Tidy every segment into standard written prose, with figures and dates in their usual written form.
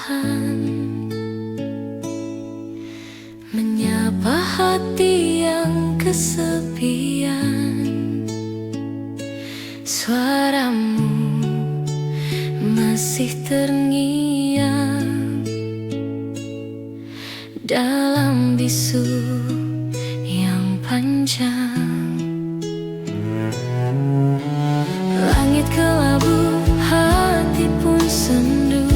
perlahan menyapa hati yang kesepian. Suaramu masih terngiang dalam bisu yang panjang. Langit kelabu, hati pun sendu,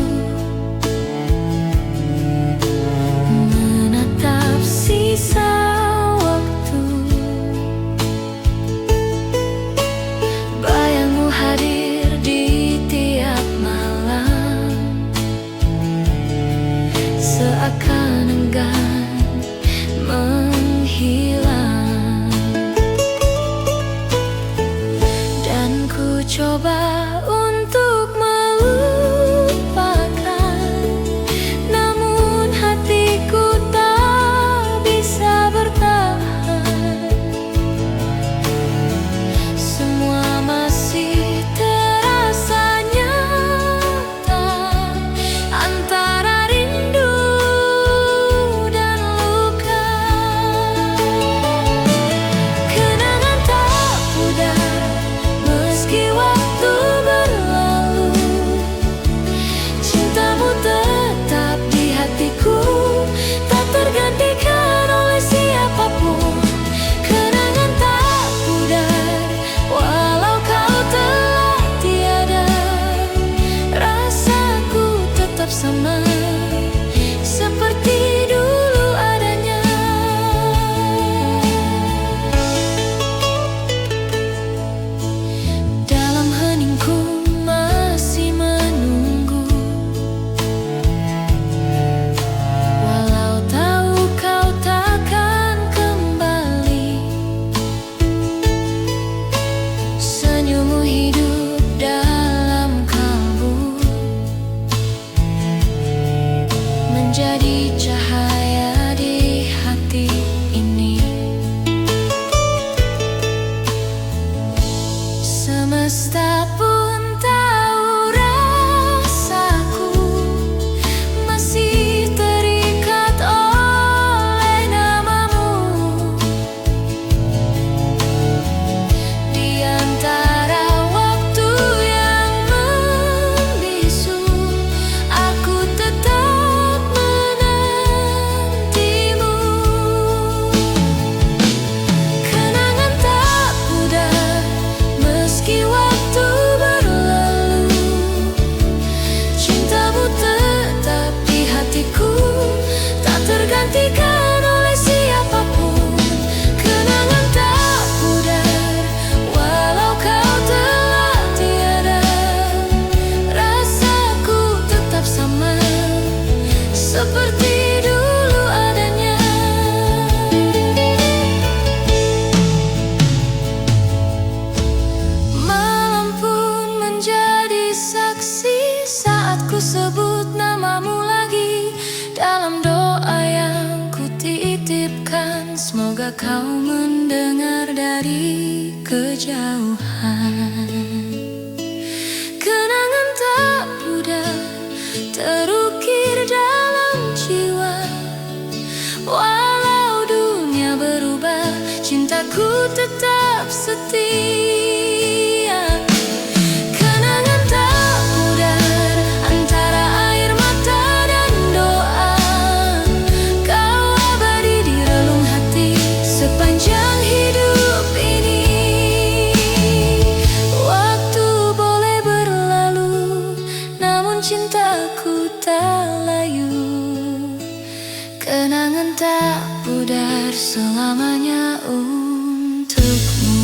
menatap sisa waktu. Bayangmu hadir di tiap malam, seakan enggan menghilang. Dan ku coba untuk melupakan, namun hatiku tak bisa bertahan. Semua masih terasa nyata, antara rindu dan luka. Kenangan tak pudar meski waktu berlalu, cintamu tetap di hatiku, tak tergantikan oleh siapapun. Kenangan tak pudar walau kau telah tiada, rasaku tetap sama seperti dulu adanya. Dalam heningku masih menunggu, walau tahu kau takkan kembali. Senyummu hidup dalam kalbu, menjadi cahaya di hati ini. Semesta pun tahu rasaku masih terikat oleh namamu. Di antara waktu yang membisu, aku tetap menantimu. Kenangan tak pudar meski waktu berlalu, cintamu tetap di hatiku, tak tergantikan oleh siapapun. Kenangan tak pudar walau kau telah tiada, rasaku tetap sama seperti dulu adanya. Malam pun menjadi saksi saat ku sebut namamu lagi. Dalam doa yang ku titipkan, semoga kau mendengar dari kejauhan. Kenangan tak pudar terukir dalam jiwa, walau dunia berubah, cintaku tetap setia. Kenangan tak pudar antara air mata dan doa, kau abadi di relung hati sepanjang hidup ini. Waktu boleh berlalu, namun cintaku tak layu. Kenangan tak pudar selamanya untukmu.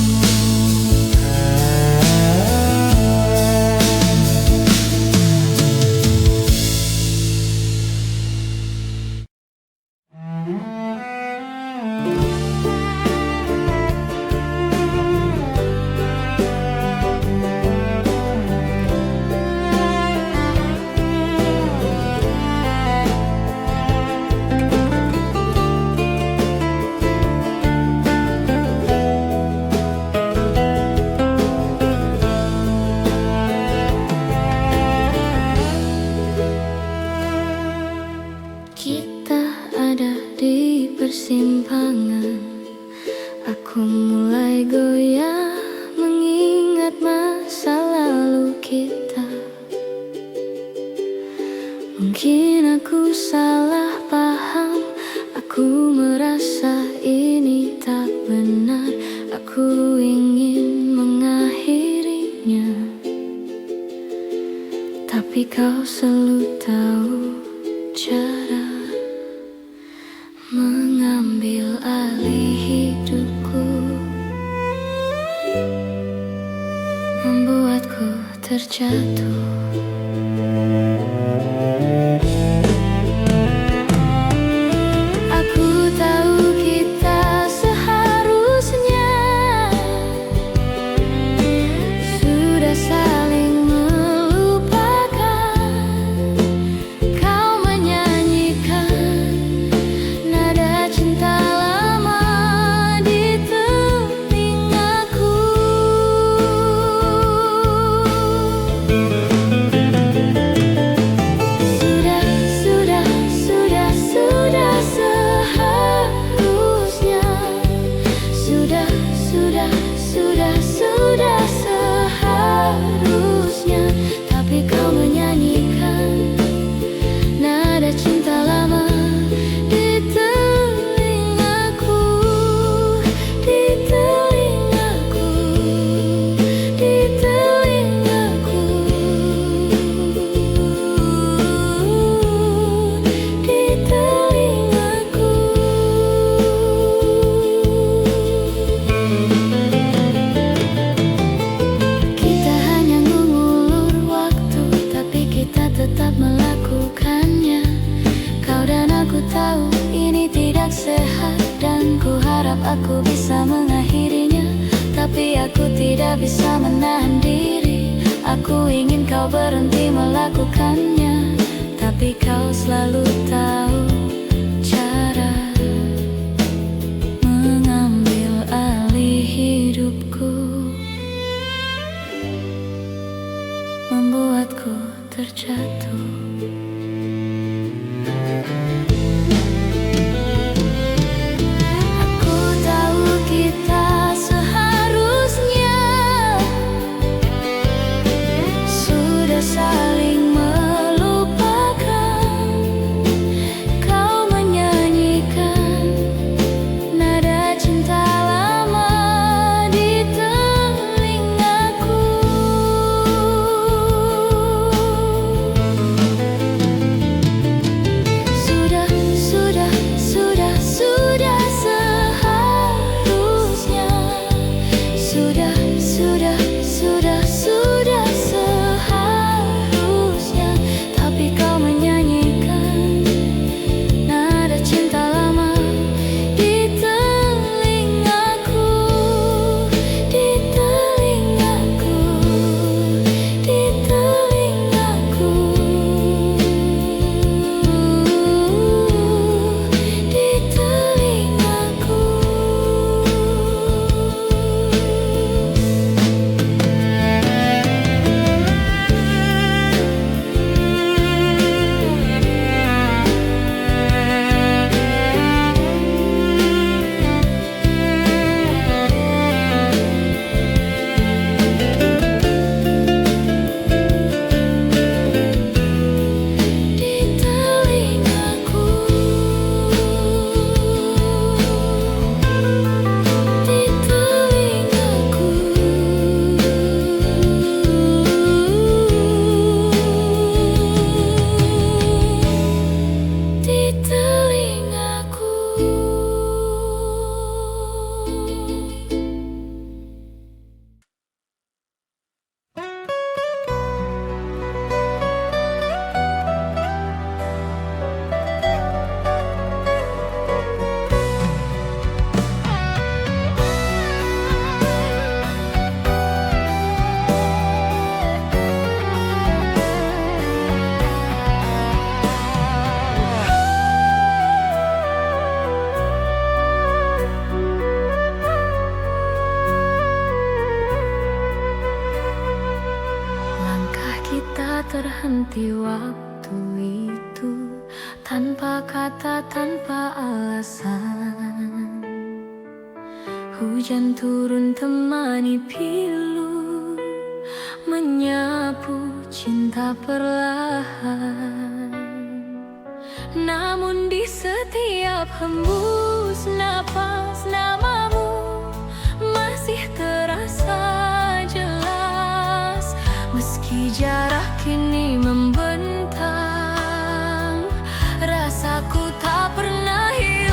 mulai goyah mengingat masa lalu kita. Mungkin aku salah paham, aku merasa ini tak benar. Aku ingin mengakhirinya, tapi kau selalu tahu cara mengambil alih hidupku, membuatku terjatuh. Aku tahu kita seharusnya sudah saling melupakan. Kau menyanyikan nada cinta lama di telingaku. Sudah seharusnya, tapi kau menyanyikan nada cinta lama di telingaku, di telingaku, di telingaku, di telingaku. Tetap melakukannya. Kau dan aku tahu ini tidak sehat, dan ku harap aku bisa mengakhirinya. Tapi aku tidak bisa menahan diri. Aku ingin kau berhenti melakukannya, tapi kau selalu tahu cara mengambil alih hidupku, membuatku terjatuh. Aku tahu kita seharusnya sudah saling melupakan. Kau menyanyikan nada cinta lama di telingaku. Sudah seharusnya, tapi kau menyanyikan nada cinta lama di telingaku, di telingaku, di telingaku, di telingaku. Terhenti waktu itu tanpa kata, tanpa alasan. Hujan turun temani pilu, menyapu cinta perlahan. Namun di setiap hembus napas namamu masih terasa jelas. Meski jarak kini membentang, rasaku tak pernah hilang.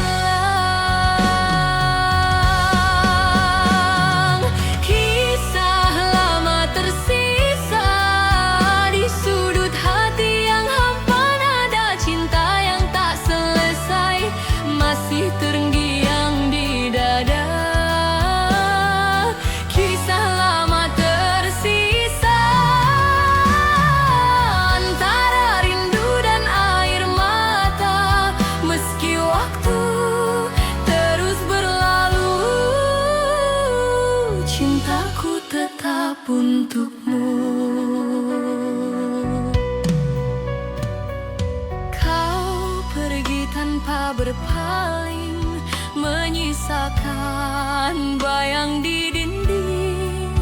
Kisah lama tersisa di sudut hati yang hampa, nada cinta yang tak selesai masih terngiang di dada. Kisah lama tersisa antara rindu dan air mata. Meski waktu terus berlalu, cintaku tetap untukmu. Kau pergi tanpa berpaling, menyisakan bayang di dinding.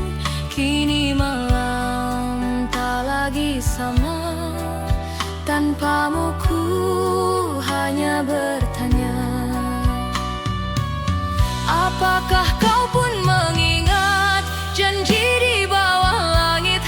Kini malam tak lagi sama, tanpamu ku hanya bertanya, apakah kau pun mengingat janji di bawah langit?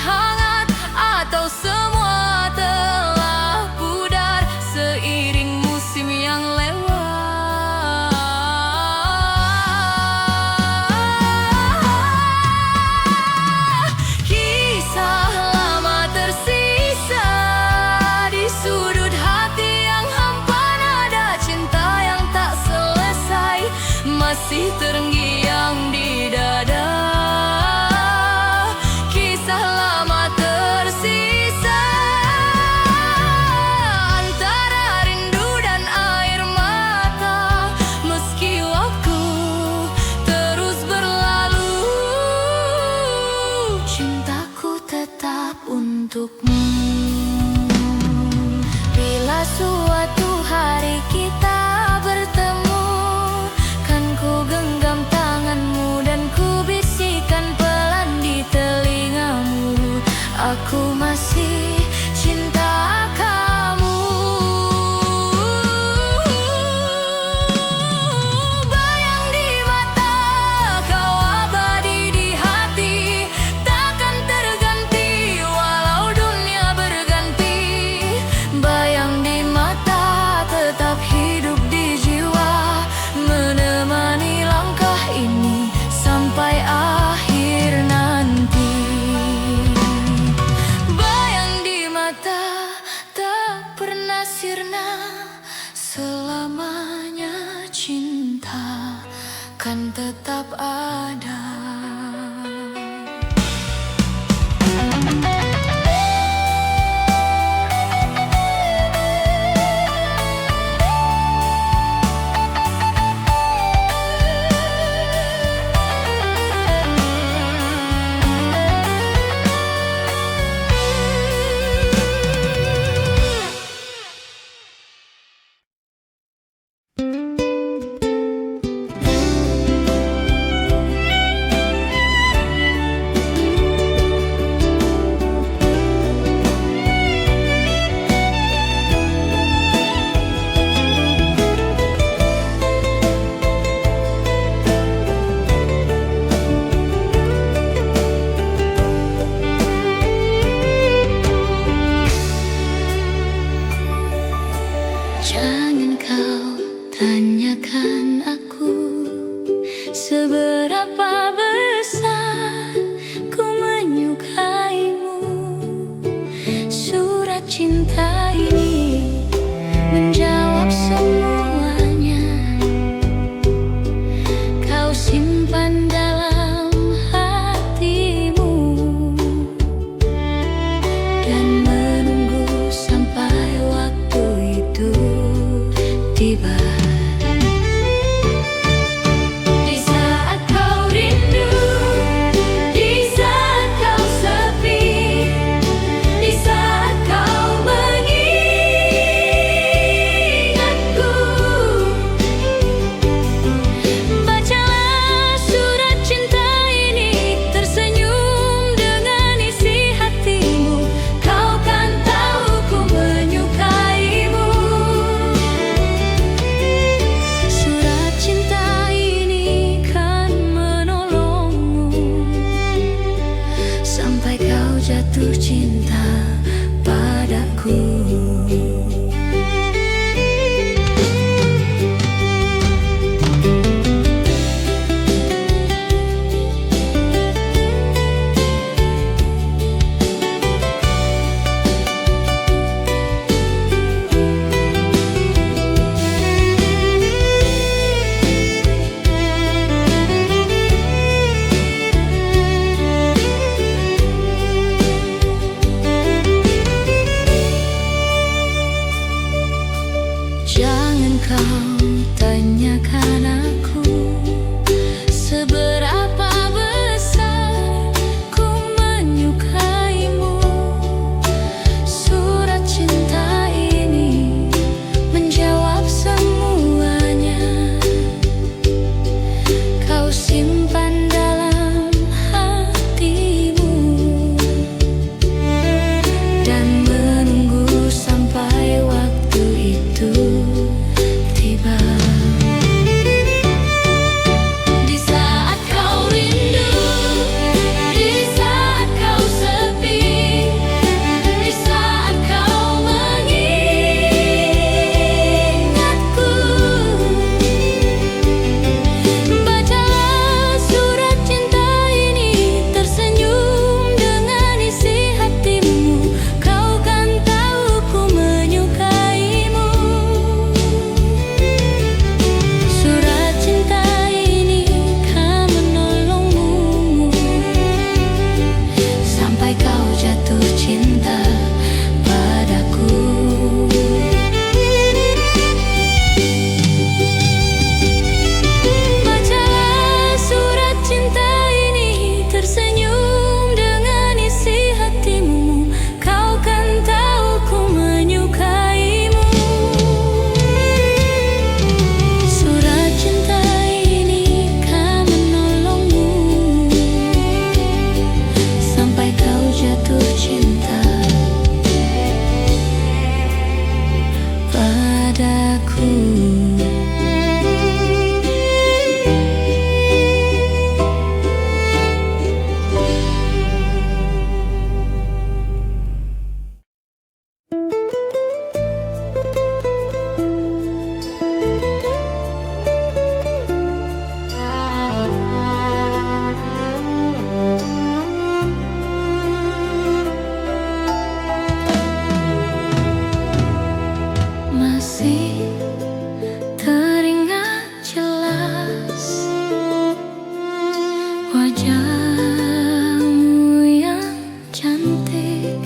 wajahmu yang cantik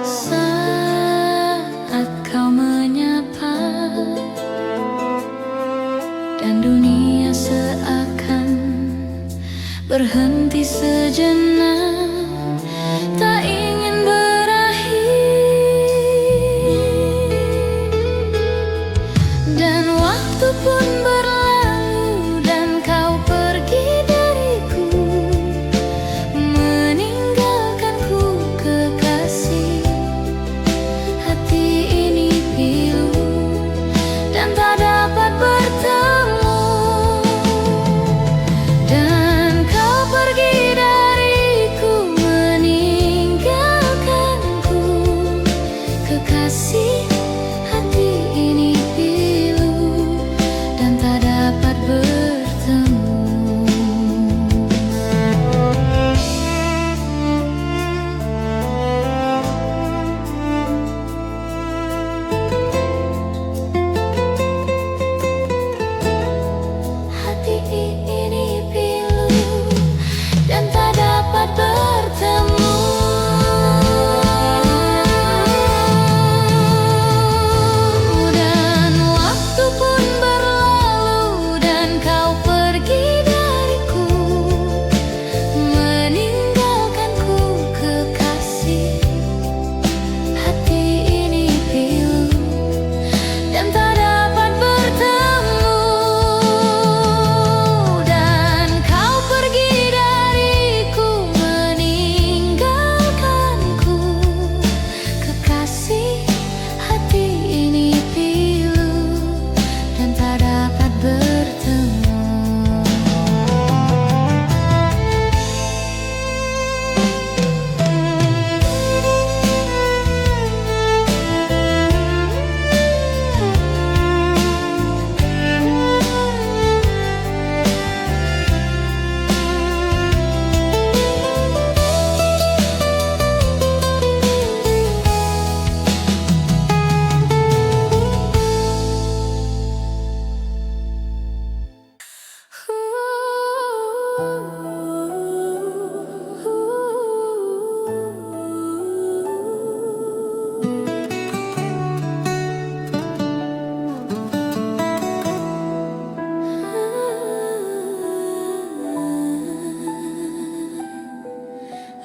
saat kau menyapa, dan dunia seakan berhenti sejenak, tak ingin berakhir. Dan waktu pun berlalu dan kau pergi dariku, meninggalkanku kekasih. Hati ini pilu dan tak dapat bertemu. Dan kau pergi dariku, meninggalkanku kekasih. Hati ini pilu dan tak dapat bertemu. Hati ini pilu dan tak dapat bertemu. Dan waktu pun berlalu dan kau pergi dariku, meninggalkanku kekasih. Hati ini pilu dan tak dapat bertemu. Dan kau pergi dariku, meninggalkanku kekasih. Hati ini pilu dan tak dapat bertemu.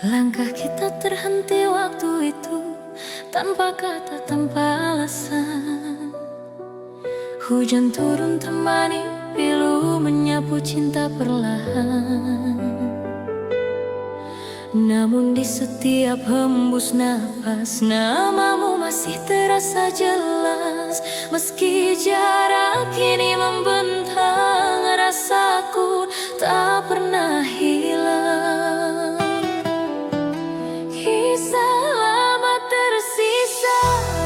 Langkah kita terhenti waktu itu, tanpa kata, tanpa alasan. Hujan turun temani pilu, menyapu cinta perlahan. Namun di setiap hembus napas, namamu masih terasa jelas. Meski jarak kini membentang, rasaku tak pernah hilang. Kisah lama tersisa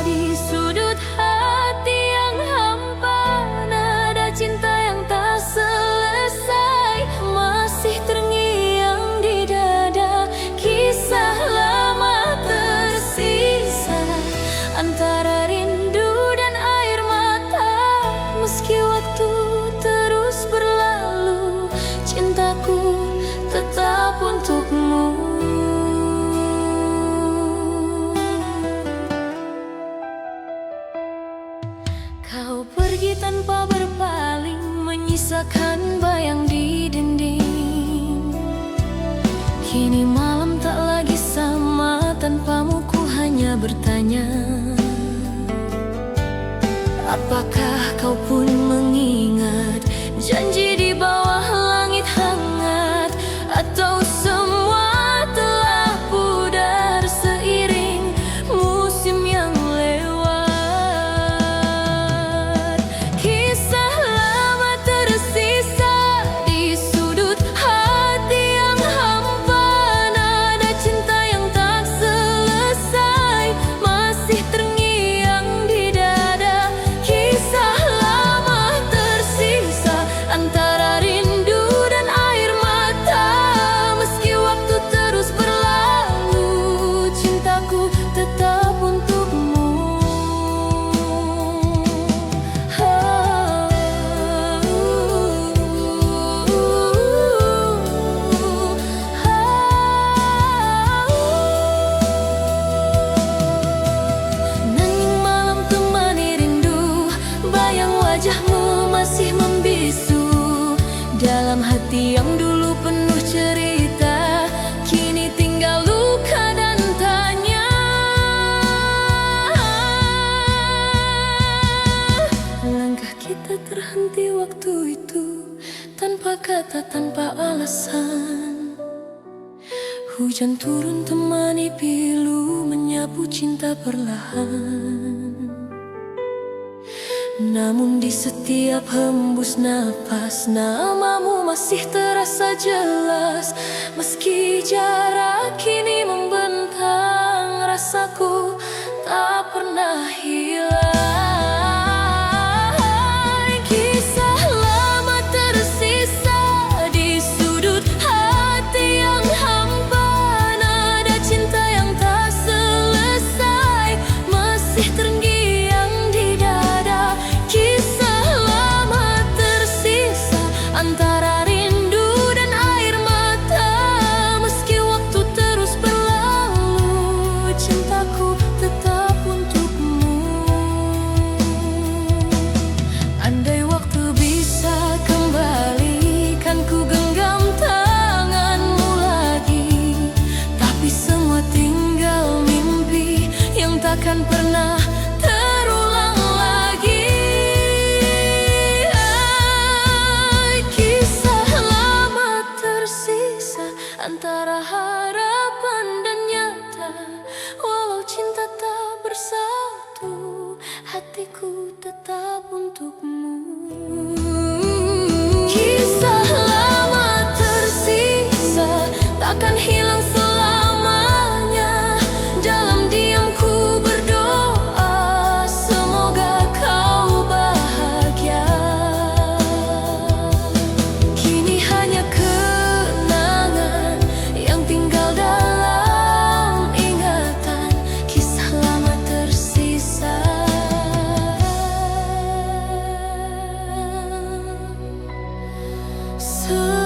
di sudut hati yang hampa, nada cinta yang tak selesai masih terngiang di dada. Kisah lama tersisa antara rindu dan air mata. Meski waktu terus berlalu, cintaku tetap untukmu. Kau pergi tanpa berpaling, menyisakan bayang di dinding. Kini malam tak lagi sama, tanpamu ku hanya bertanya, apakah kau pun mengingat janji di bawah langit hangat? Atau semua telah pudar seiring musim yang lewat? Kisah lama tersisa di sudut hati yang hampa, nada cinta yang tak selesai masih terngiang di dada. Kisah berkata tanpa alasan. Hujan turun temani pilu menyapu cinta perlahan. Namun di setiap hembus napas namamu masih terasa jelas. Meski jarak kini membentang, rasaku tak pernah hilang. Kisah lama tersisa di sudut hati yang hampa. Nada cinta yang tak selesai masih terngiang di dada. Kisah lama tersisa antara rindu dan air mata. Meski waktu terus berlalu, cintaku tetap untukmu. Andai waktu bisa kembali, kan ku genggam tanganmu lagi. Tapi semua tinggal mimpi yang takkan pernah terulang lagi. Kisah lama tersisa antara harapan dan nyata. Walau cinta tak bersatu, hatiku tetap untukmu. Kisah lama tersisa takkan hilang selamanya. Dalam diamku berdoa, semoga kau bahagia. Kini hanya kenangan yang tinggal dalam ingatan. Kisah lama tersisa selamanya.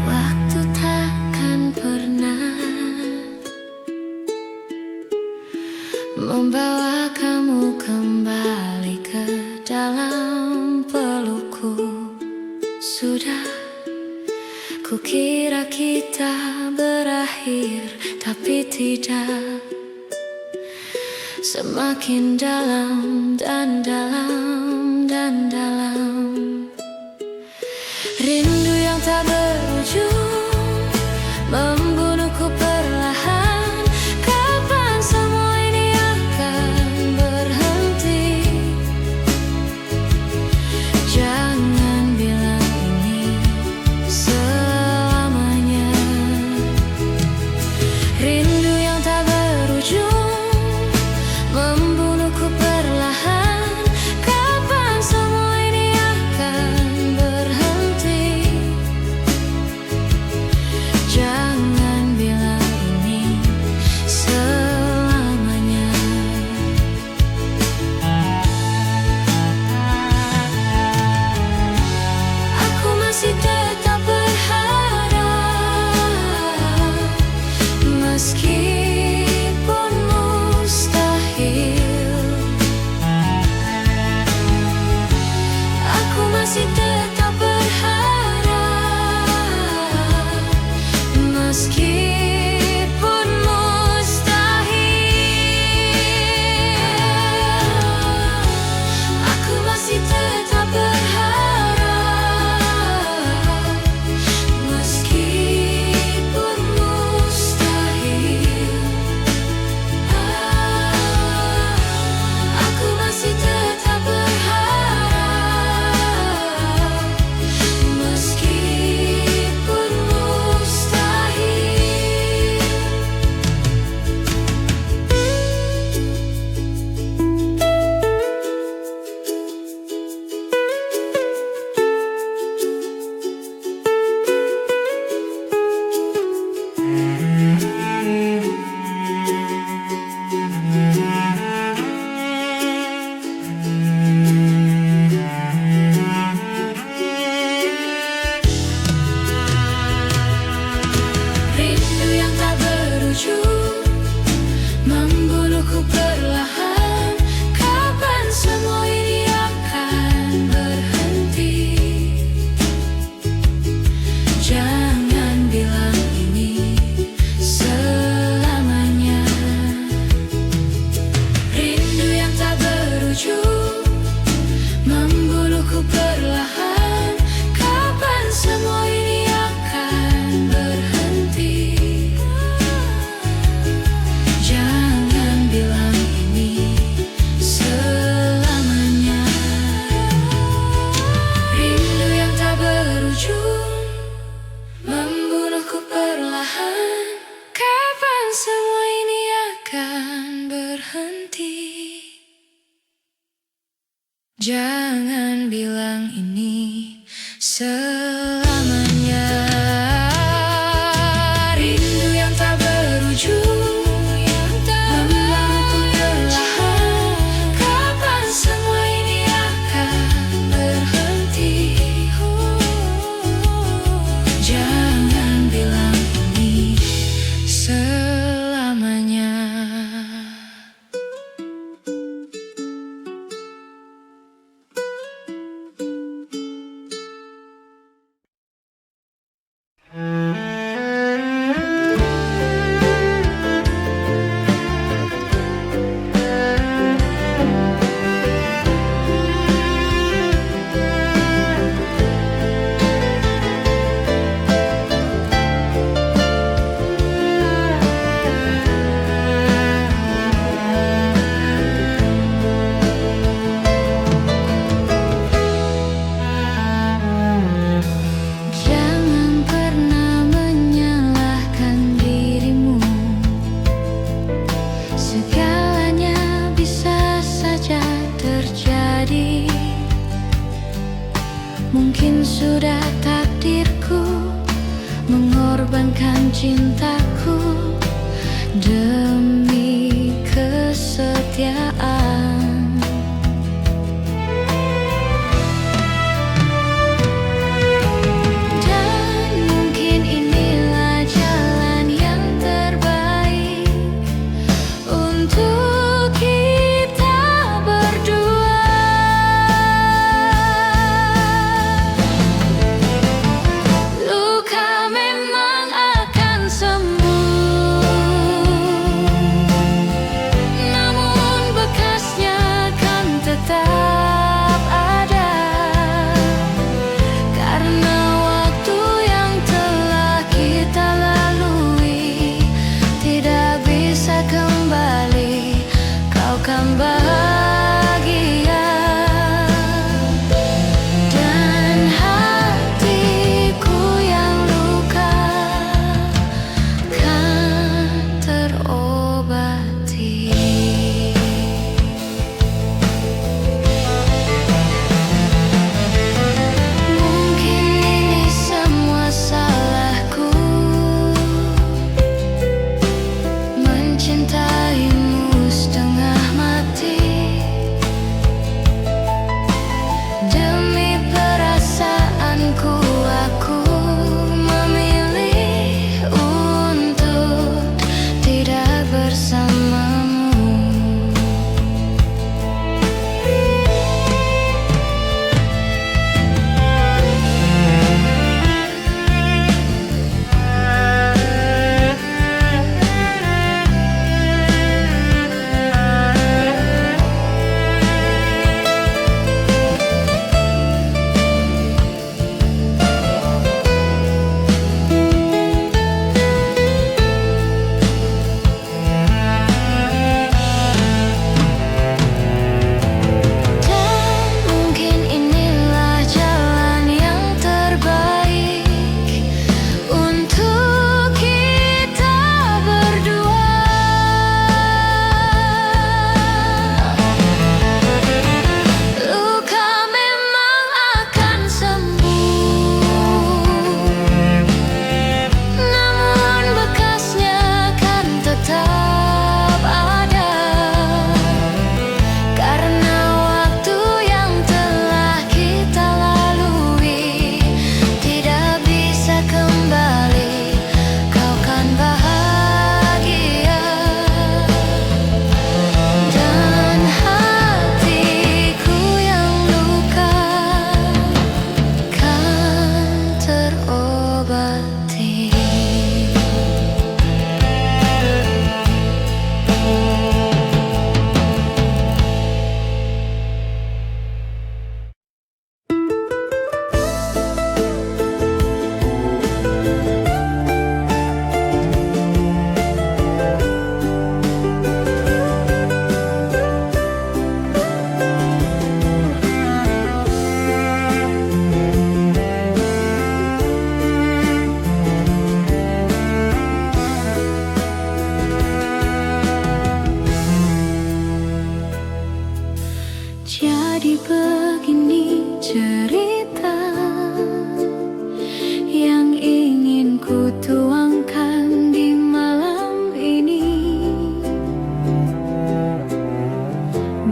Waktu takkan pernah membawa kamu kembali ke dalam pelukku. Sudah kukira kita berakhir, tapi tidak. Semakin dalam dan dalam dan dalam. Rindu yang tak berujung membunuhku perlahan. Kapan semua ini akan berhenti? Jangan bilang ini selamanya. Rindu yang tak berujung membunuhku perlahan. Kapan semua ini akan berhenti? berujung membunuhku perlahan. Kapan semua ini akan berhenti? Jangan bilang ini selamanya. Rindu yang tak berujung membunuhku perlahan. Kapan semua ini akan berhenti? Jangan bilang ini selamanya. Rindu yang tak berujung membunuhku perlahan. Kapan semua ini akan berhenti? Jangan bilang ini selamanya. Jangan pernah menyalahkan dirimu. Segalanya bisa saja terjadi. Mungkin sudah takdirku mengorbankan cintaku demi kesetiaan. Dan mungkin inilah jalan yang terbaik untuk kita berdua. Luka memang akan sembuh, namun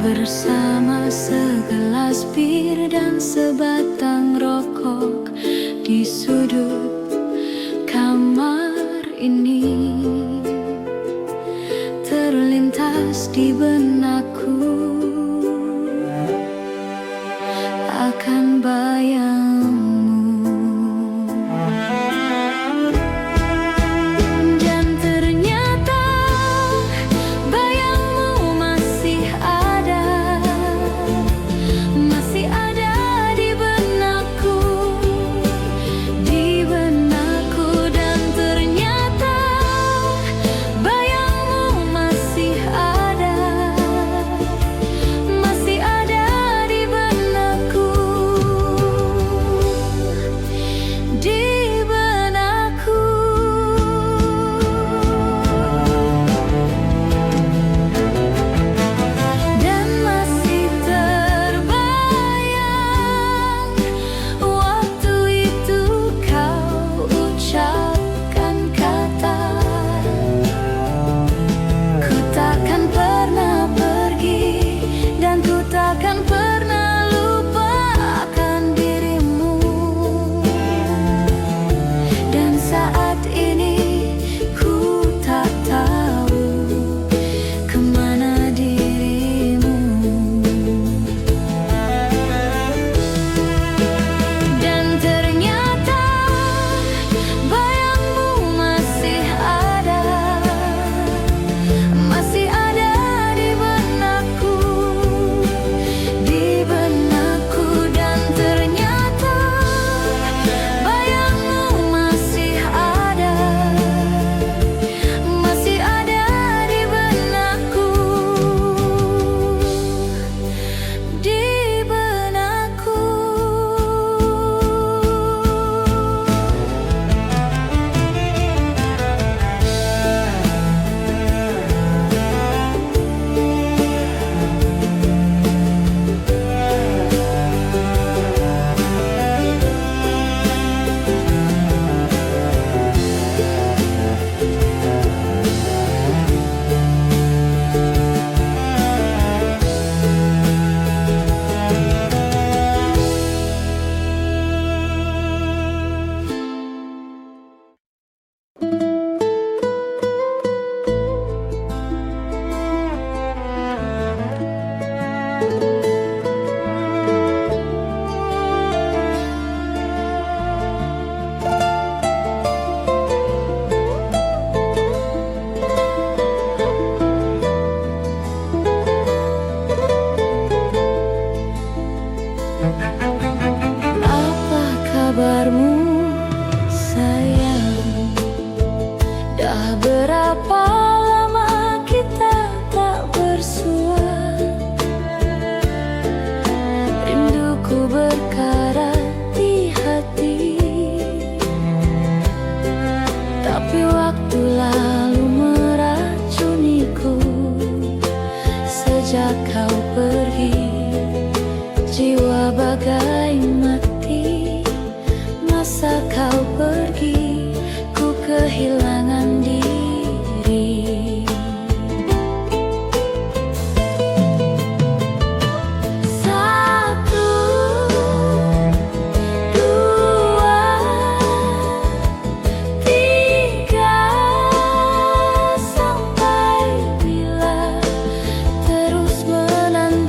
bersama segelas bir dan sebatang rokok di sudut kamar ini. Terlintas di benakku akan bayangmu. Dan ternyata bayangmu masih ada di benakku, dan ternyata bayangmu masih ada di benakku, di benakku. Dan masih terbayang waktu itu kau ucapkan kata, ku takkan pernah pergi dan ku takkan pernah lupakan dirimu. Dan saat ini ku tak tahu kemana dirimu. Dan ternyata bayangmu masih ada di benakku, dan ternyata bayangmu masih ada di benakku, di benakku. Apa kabarmu sayang? Dah berapa lama kita tak bersua? Rinduku berkarat di hati, tapi waktu lalu meracuniku. Sejak kau pergi, jiwa bagai mati. Masa kau pergi, ku kehilangan diri. Satu, dua, tiga, sampai bila terus menanti.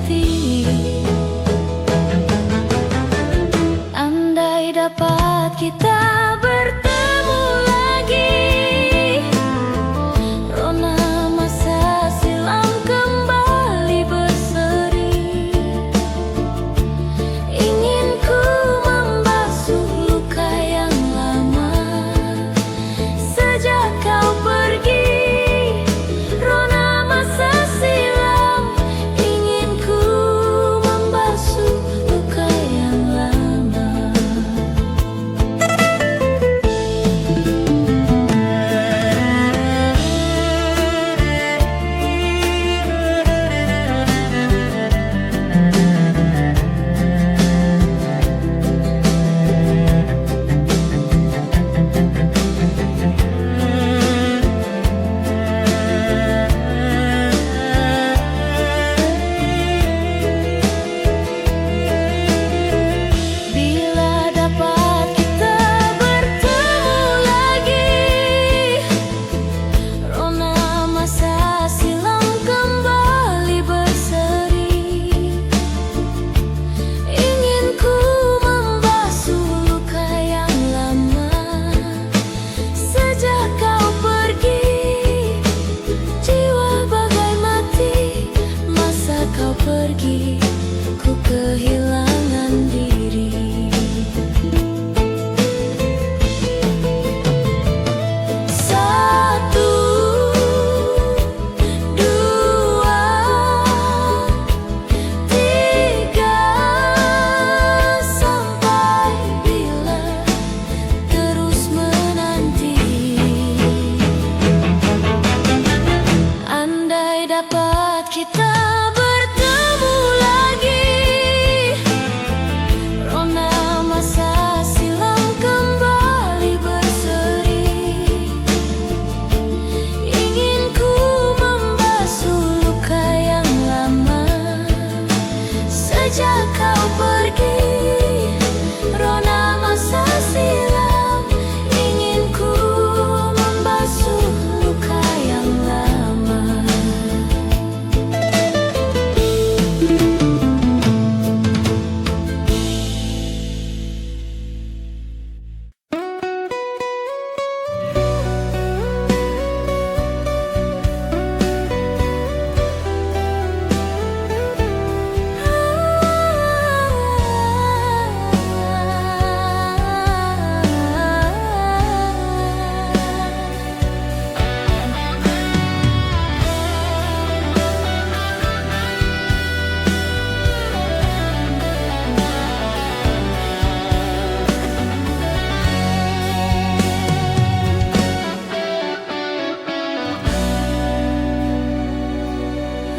pergi, ku kehilangan diri. Satu, dua, tiga, sampai bila terus menanti. Andai dapat kita bertemu lagi, rona masa silam kembali berseri. Ingin ku membasuh luka yang lama. Sejak kau pergi, rona masa silam. Ingin ku membasuh luka yang lama.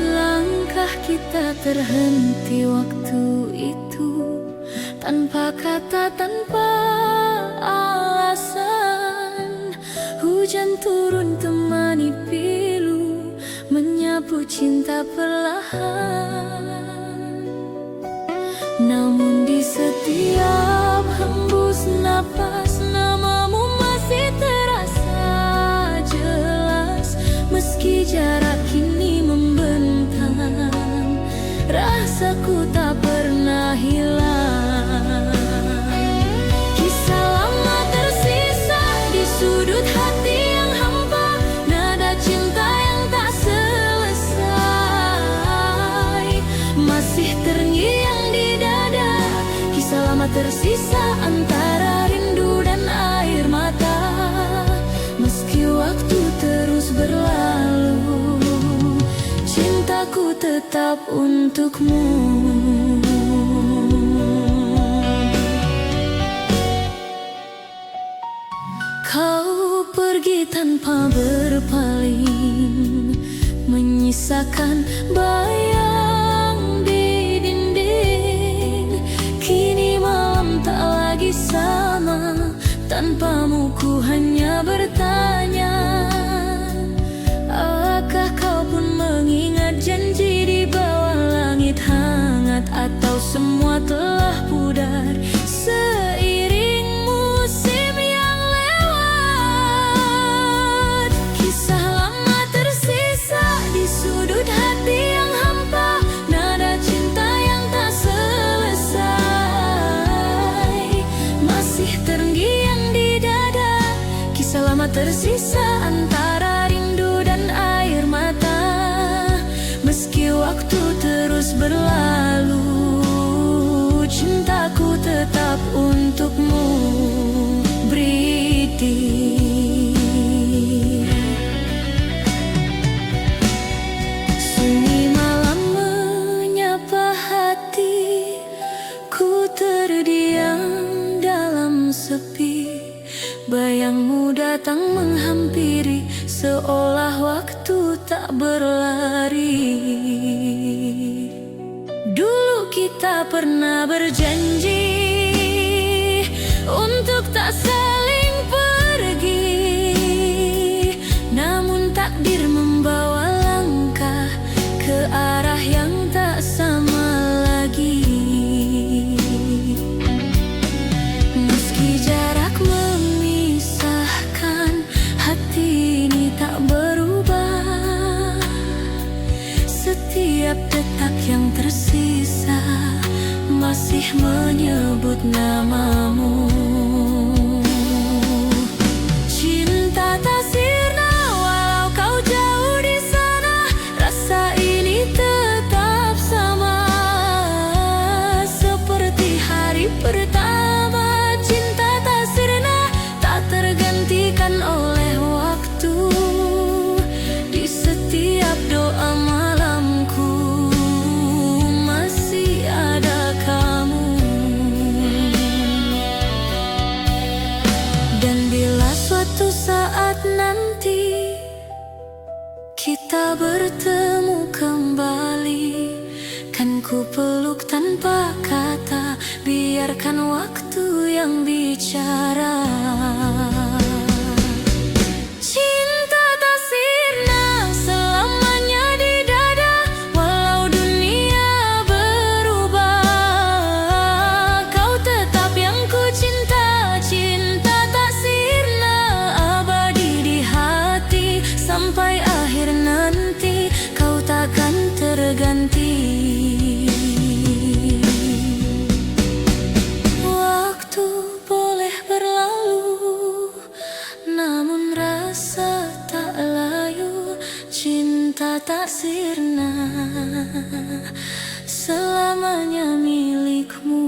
Langkah kita terhenti waktu itu, tanpa kata, tanpa alasan. Hujan turun temani pilu, menyapu cinta perlahan. Namun di setiap hembus napas, namamu masih terasa jelas. Meski jarak kini membentang, rasaku tak pernah hilang. Kisah lama tersisa di sudut hati yang hampa, nada cinta yang tak selesai masih terngiang di dada. Kisah lama tersisa antara rindu dan air mata. Meski waktu terus berlalu, cintaku tetap untukmu. Kau pergi tanpa berpaling, menyisakan bayang di dinding. Kini malam tak lagi sama, tanpamu ku hanya bertanya. Apakah kau pun mengingat janji di bawah langit hangat, atau semua telah pudar seiring musim yang lewat? Kisah lama tersisa di sudut hati yang hampa, nada cinta yang tak selesai masih terngiang di dada. Kisah lama tersisa antara rindu dan air mata. Meski waktu terus berlalu, cintaku tetap untukmu, Briti. Sunyi malam menyapa hati, ku terdiam dalam sepi. Bayangmu datang menghampiri, seolah waktu tak berlari. Dulu kita pernah berjanji untuk tak saling pergi, namun takdir membawa langkah ke arah yang tak sama lagi. Meski jarak memisahkan, hati ini tak berubah. Setiap detak yang tersisa masih menyebut namamu. Cinta tak sirna walau kau jauh di sana, rasa ini tetap sama. tanpa kata, biarkan waktu yang bicara. Cinta tak sirna selamanya di dada, walau dunia berubah. Kau tetap yang ku cinta, cinta tak sirna abadi di hati. Sampai akhir nanti kau takkan terganti. Waktu boleh berlalu, namun rasa tak layu. Cinta tak sirna selamanya milikmu.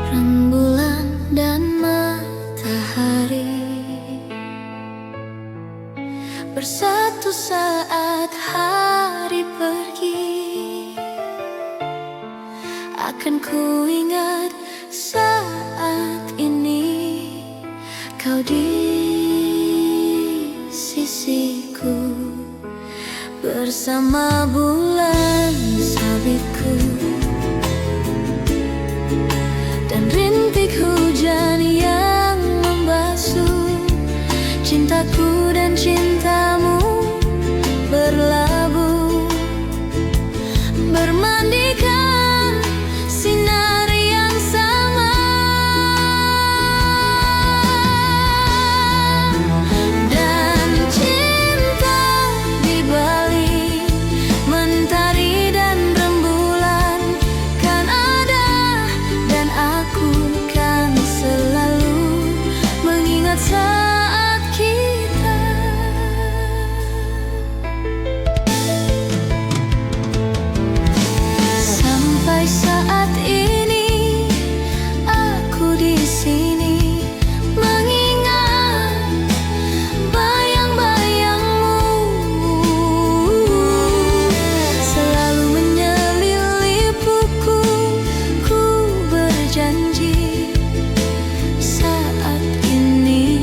Rembulan dan matahari bersatu saat hari pergi. Akan ku ingat saat ini kau di sisiku, bersama bulan sabitku dan rintik hujan yang membasuh. Cintaku dan cintamu berlabuh, bermandikan sinar yang sama. Dan cinta di balik mentari dan rembulan kan ada, dan aku kan selalu mengingat saat kita. Sampai saat ini aku di sini mengingat bayang-bayangmu, selalu menyelilipuku. Ku berjanji saat ini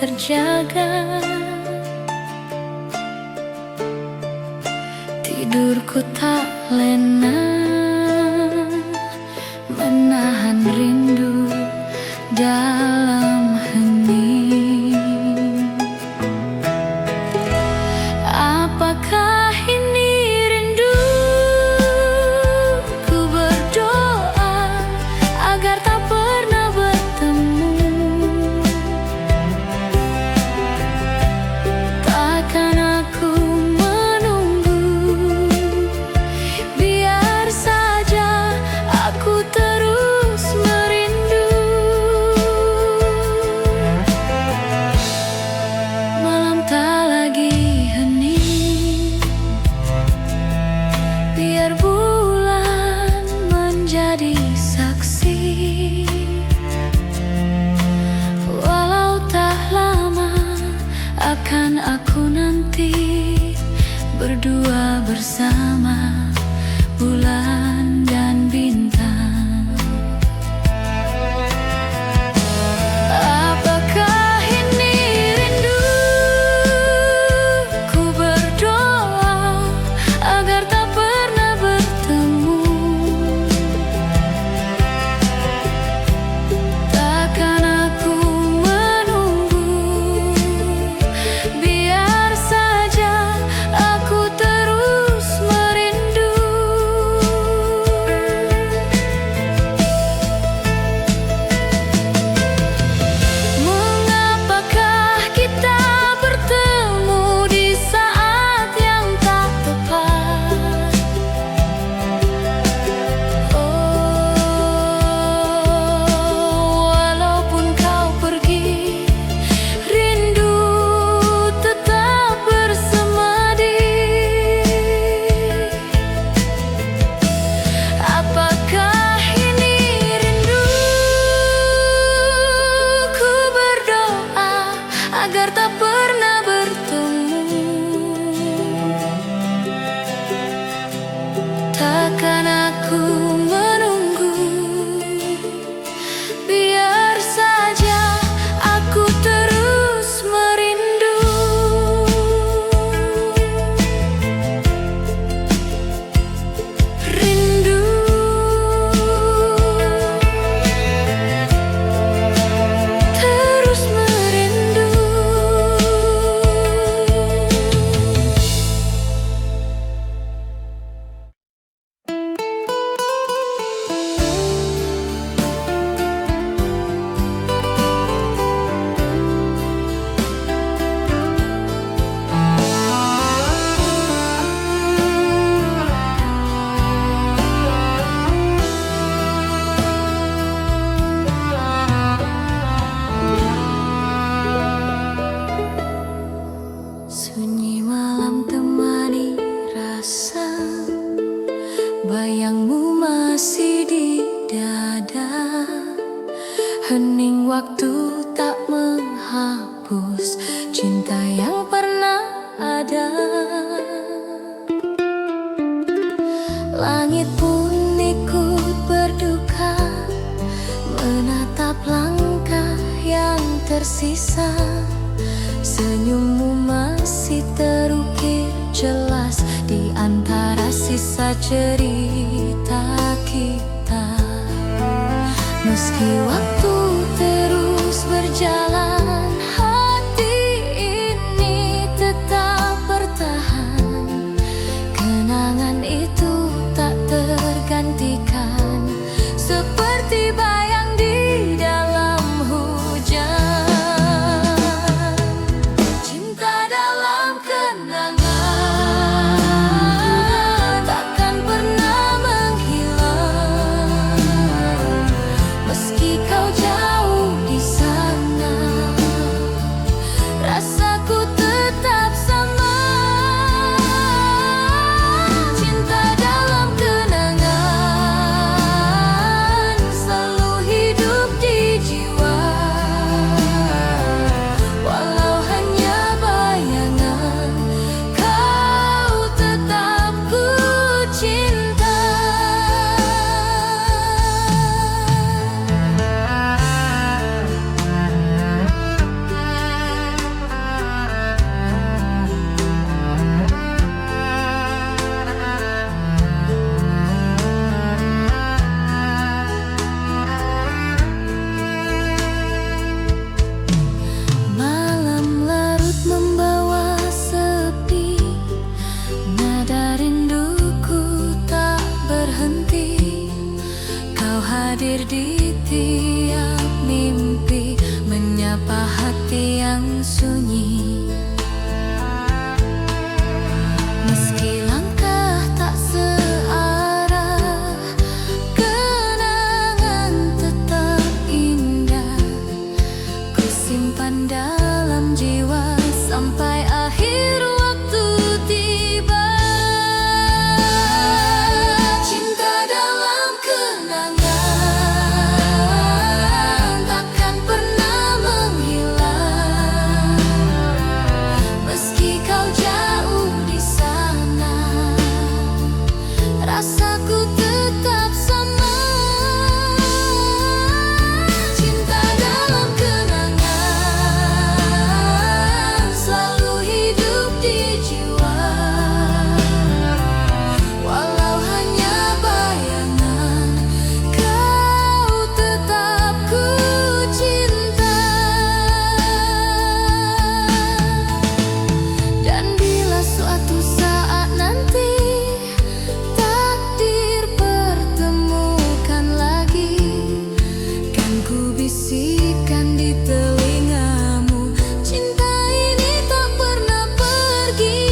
terjaga. Tidurku tak lena, menahan rindu dalam hening. Apakah ini rindu? Ku berdoa agar tak pernah bertemu. Takkan aku menunggu, biar saja aku terus merindu. Malam tak lagi hening, biar bulan menjadi saksi. Walau tak lama akan aku nanti berdua bersama bulan dan bintang. Apakah ini rindu? Ku berdoa agar tak pernah bertemu. Takkan aku menunggu, biar saja aku terus merindu. Mengapakah kita bertemu di saat yang tak tepat? Walaupun kau pergi, rindu tetap bersemadi. Apakah ini rindu? Ku berdoa agar tak pernah bertemu. Takkan aku menunggu, biar saja aku terus merindu. Rindu terus merindu. Sunyi malam temani rasa, bayangmu masih di dada. Hening waktu tak menghapus cinta yang pernah ada. Langit pun ikut berduka, menatap langkah yang tersisa. Senyummu masih terukir jelas di antara sisa cerita kita. Meski waktu terus berjalan, hati ini tetap bertahan. Kenangan itu tak tergantikan, seperti bayang di dalam hujan. Cinta dalam kenangan takkan pernah menghilang. Meski kau jauh di sana, rasaku tetap sama. Cinta dalam kenangan hadir di tiap mimpi, menyapa hati yang sunyi. Meski langkah tak searah, kenangan tetap indah. Ku simpan dalam jiwa sampai akhir waktu tiba. Cinta dalam kenangan takkan pernah menghilang. Meski kau jauh di sana, rasaku tetap sama. Cinta dalam kenangan selalu hidup di jiwa. Walau hanya bayangan, kau tetap ku cinta. Dan bila suatu saat nanti takdir pertemukan lagi, kan ku bisikan di telingamu, cinta ini tak pernah pergi.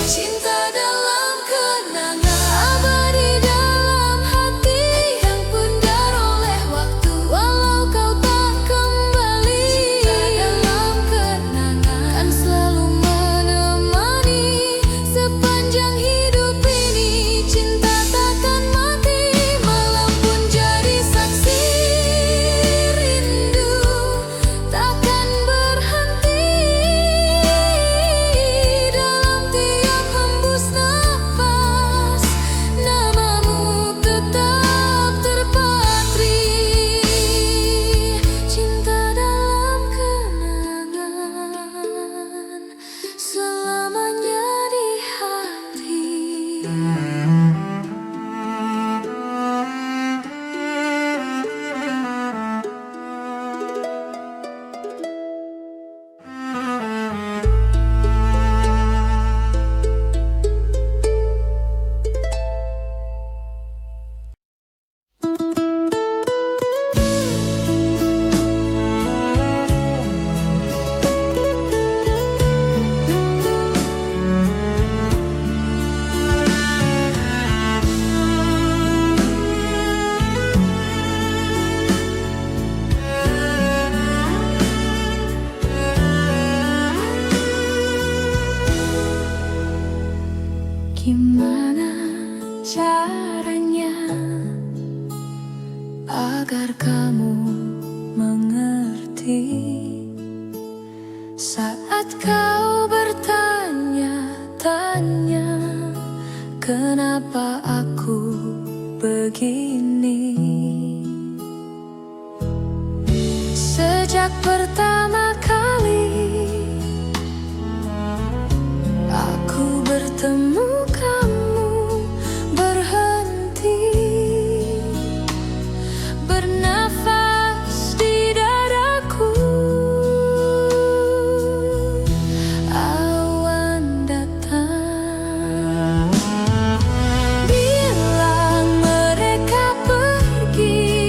Cinta dalam kenangan abadi dalam hati yang pudar oleh waktu, walau kau tak kembali. Cinta dalam kenangan kan selalu menemani sepanjang hidup ini. Cinta takkan mati, malam pun jadi saksi. Rindu takkan berhenti. Dalam tiap hembus nafas, namamu tetap terpatri. Cinta dalam kenangan selamanya di hati. Gimana caranya agar kamu mengerti saat kau bertanya-tanya kenapa aku begini? Sejak pertama kali aku bertemu kamu, berhenti bernafas di dadaku. Awan datang, bilang mereka pergi.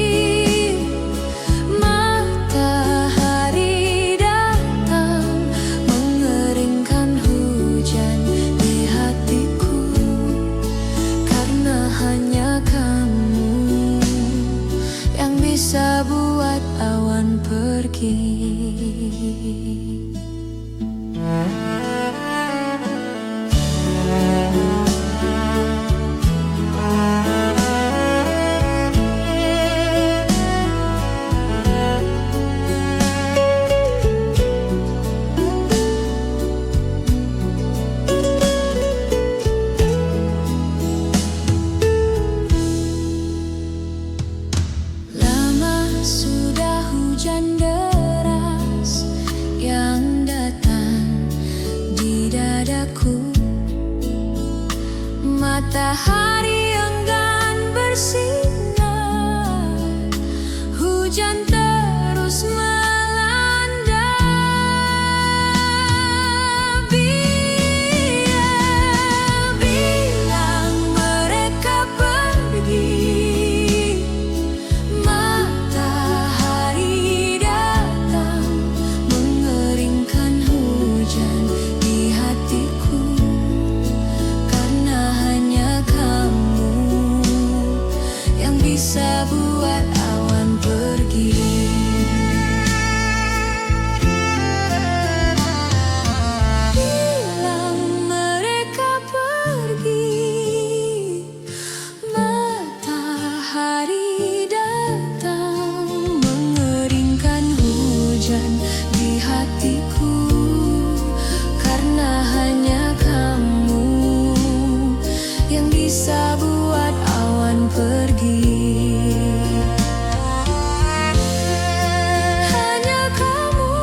Matahari datang, mengeringkan hujan di hatiku. Karena hanya kamu yang bisa buat awan pergi. Lama sudah hujan deras yang datang di dadaku. Matahari enggan bersinar, hujan terus melanda. Bilang mereka bisa buat awan pergi. Hanya kamu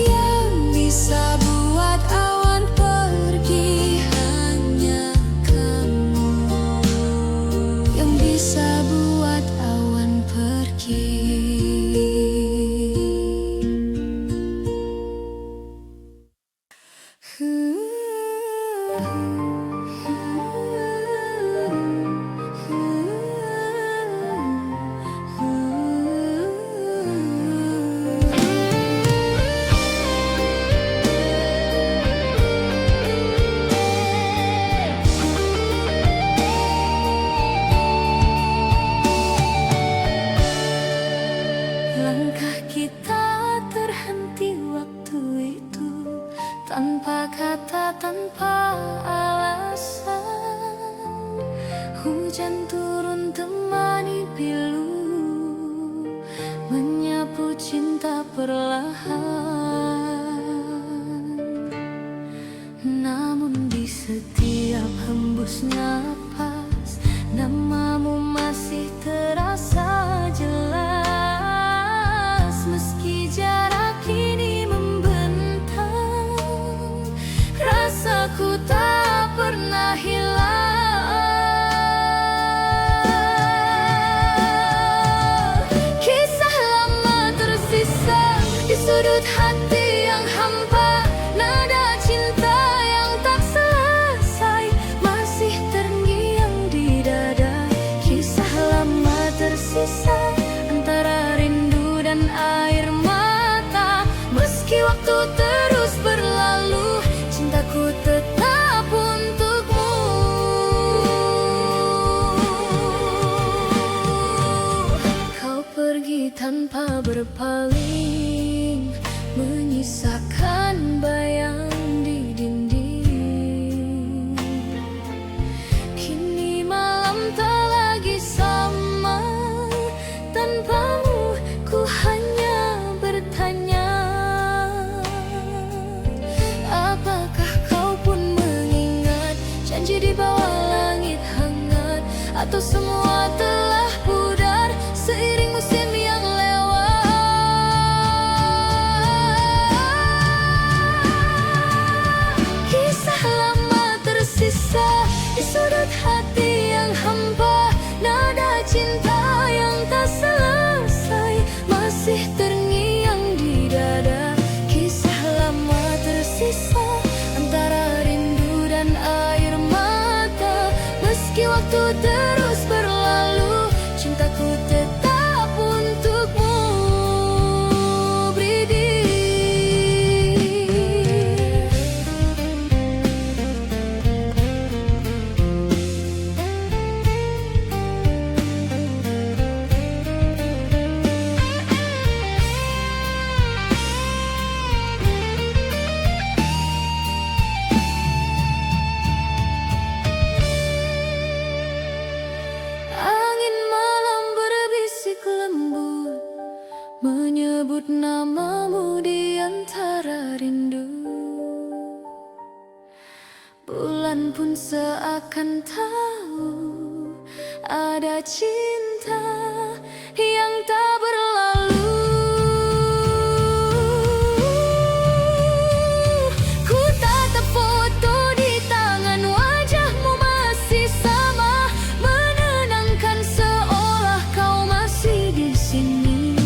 yang bisa buat awan pergi. Hanya kamu yang bisa buat awan pergi. Langkah kita terhenti waktu itu, tanpa kata, tanpa alasan. Hujan turun temani pilu, menyapu cinta perlahan. Namun di setiap hembusnya napas, namamu masih terasa jelas. Meski jarak kini membentang, rasaku tak pernah hilang. Kisah lama tersisa di sudut hati yang hampa, nada cinta yang tak selesai masih terngiang di dada. Kisah lama tersisa antara rindu dan air mata. Meski waktu terus berlalu, cintaku tetap untukmu. Kau pergi tanpa berpaling, menyisakan bayang di dinding. Kini malam tak lagi sama, tanpamu ku hanya bertanya. Apakah kau pun mengingat janji di bawah langit hangat, atau semua telah pudar seiring musim yang lewat? Kisah lama tersisa di sudut hati yang hampa, nada cinta yang tak selesai masih terngiang di dada. Kisah lama tersisa antara rindu dan air mata. Meski waktu terus berlalu, cintaku tetap untukmu, Bridi. Angin malam berbisik lembut, menyebut namamu di antara rindu. Bulan pun seakan tahu ada cinta yang tak berlalu. Ku tatap foto di tangan, wajahmu masih sama, menenangkan seolah kau masih di sini.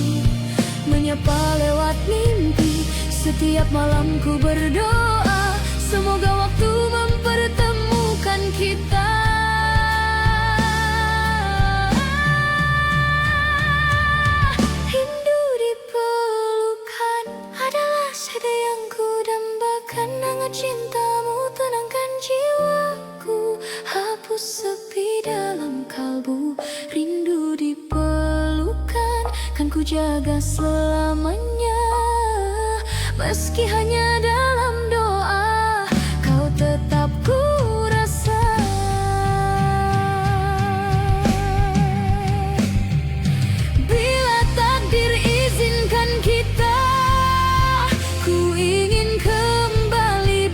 Menyapa lewat mimpi, setiap malam ku berdoa, semoga waktu mempertemukan kita. Rindu dipelukan adalah sada yang ku dambakan. Hangat cintamu tenangkan jiwaku, hapus sepi dalam kalbu. Rindu dipelukan kan ku jaga selamanya. Meski hanya dalam doa, kau tetap ku rasa. Bila takdir izinkan kita, ku ingin kembali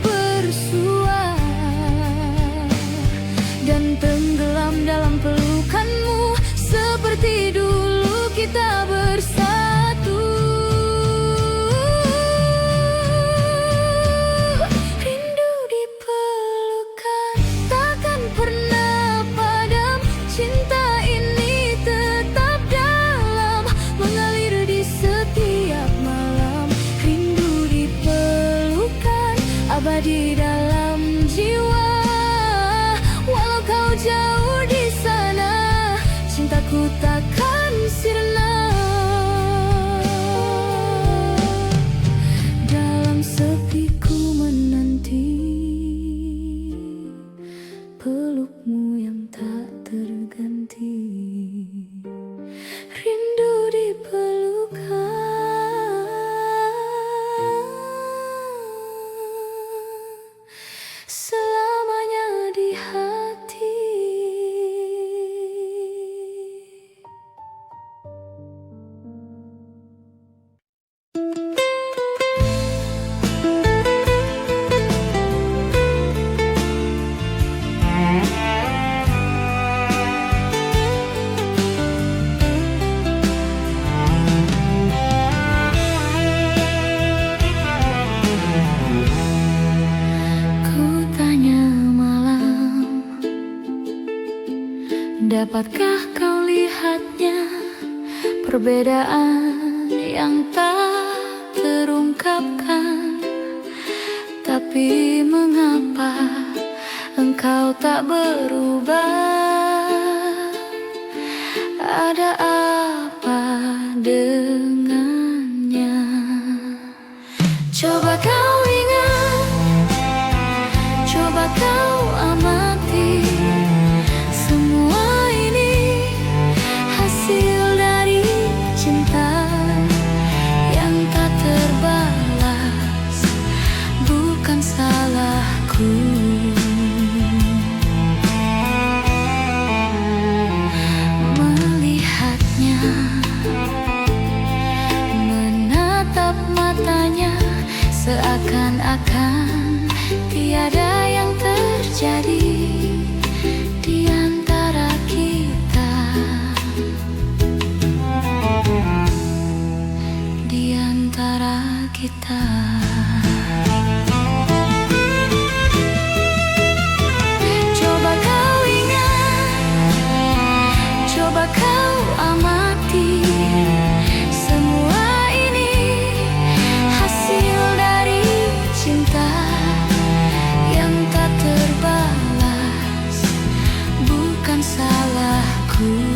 ku takkan sirna. Dalam sepi ku menanti pelukmu yang tak terganti, rindu dipelukan selamanya di hati. Dapatkah kau lihatnya, perbedaan yang tak terungkapkan? Tapi mengapa engkau tak berubah? Ada apa dengannya? Coba kau ingat, coba kau amati, semua hasil dari cinta yang tak terbalas, bukan salahku. Melihatnya, menatap matanya, seakan-akan tiada yang terjadi di antara kita. Di antara kita. Coba kau ingat, coba kau amati, semua ini hasil dari cinta yang tak terbalas, bukan salahku.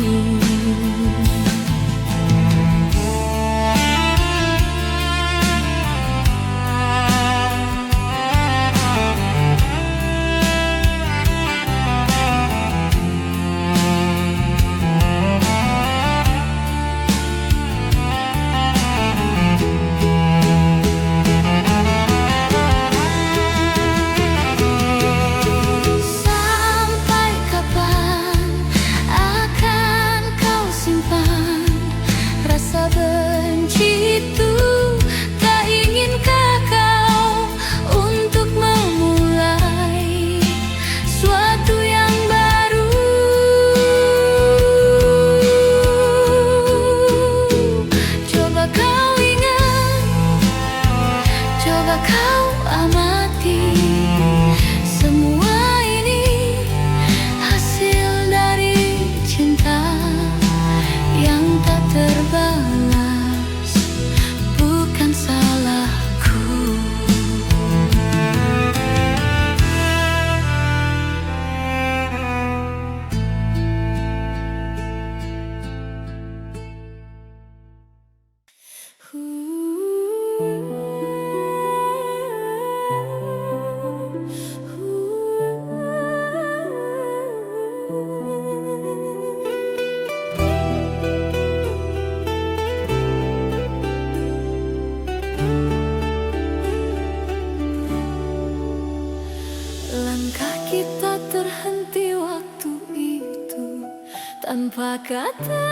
Tanpa kata,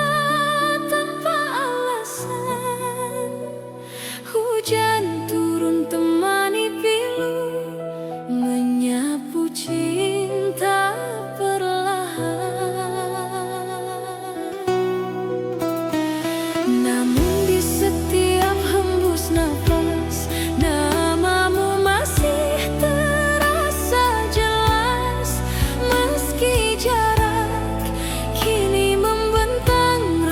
tanpa alasan, hujan turun temani pilu, menyapu cinta perlahan. Namun di setiap hembus nafas, namamu masih terasa jelas, meski jarak kini membentang.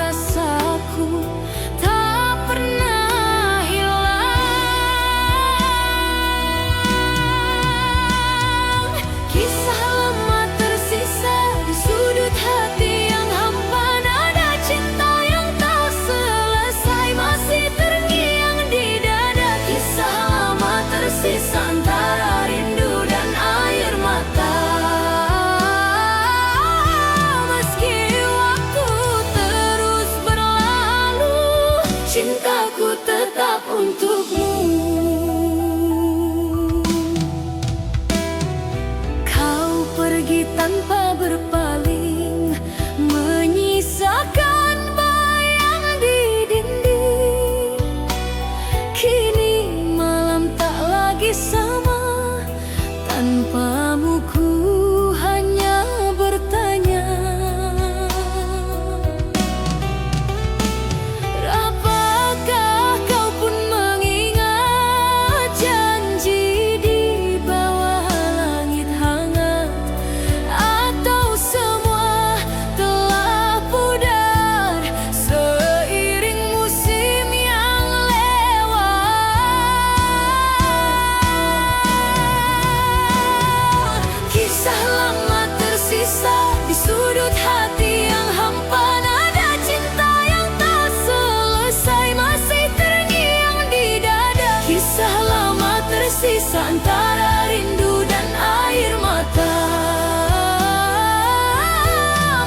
Tanpamu ku hanya bertanya, apakah kau pun mengingat janji di bawah langit hangat? Atau semua telah pudar seiring musim yang lewat? Kisah lama tersisa di sudut hati yang hampa, nada cinta yang tak selesai masih terngiang di dada. Kisah lama tersisa antara rindu dan air mata.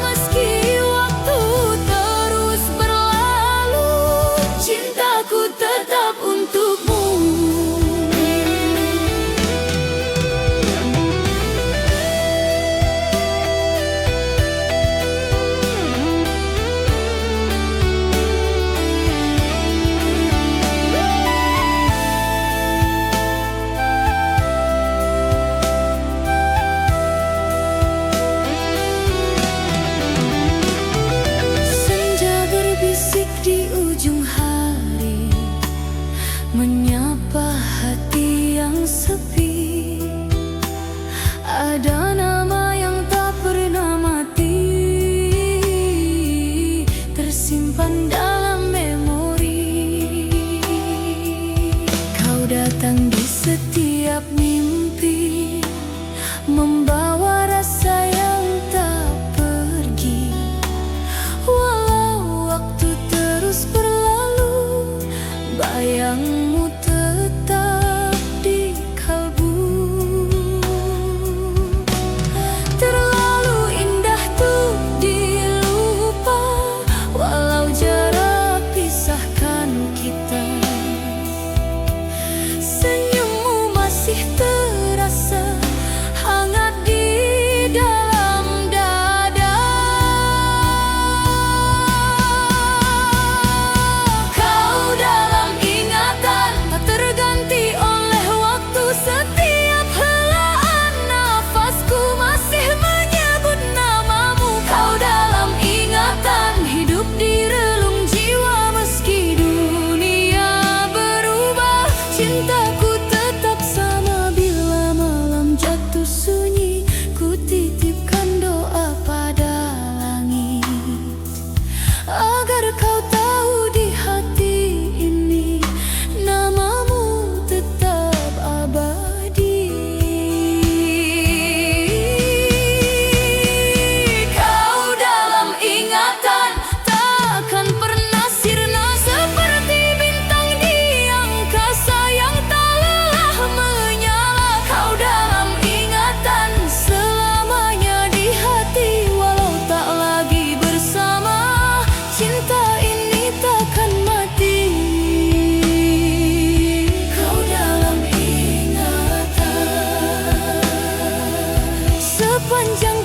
Meski waktu terus berlalu, cintaku tetap untukmu. Berbisik di ujung hari, menyapa hati yang sepi. Ada nama yang tak pernah mati, tersimpan dalam memori. Kau datang di setiap mimpi, membawa rasa yang tak pergi. Walau waktu terus berlalu, bayangmu tetap di kalbu. Terlalu indah tuh dilupa, walau jarak pisahkan kita. Senyummu masih terasa hangat di dalam dada. Kau dalam ingatan, tak terganti oleh waktu. Setiap helaan nafasku masih menyebut namamu. Kau dalam ingatan, hidup di relung jiwa. Meski dunia berubah, cintaku tetap sama. Bila malam jatuh sunyi, ku titipkan doa pada langit, agar kau tahu di hati ini namamu tetap abadi. Kau dalam ingatan, takkan pernah sirna. Seperti bintang di angkasa yang tak lelah menyala. Kau dalam ingatan, selamanya di hati. Walau tak lagi bersama, cinta ini takkan mati. Kau dalam ingatan, sepanjang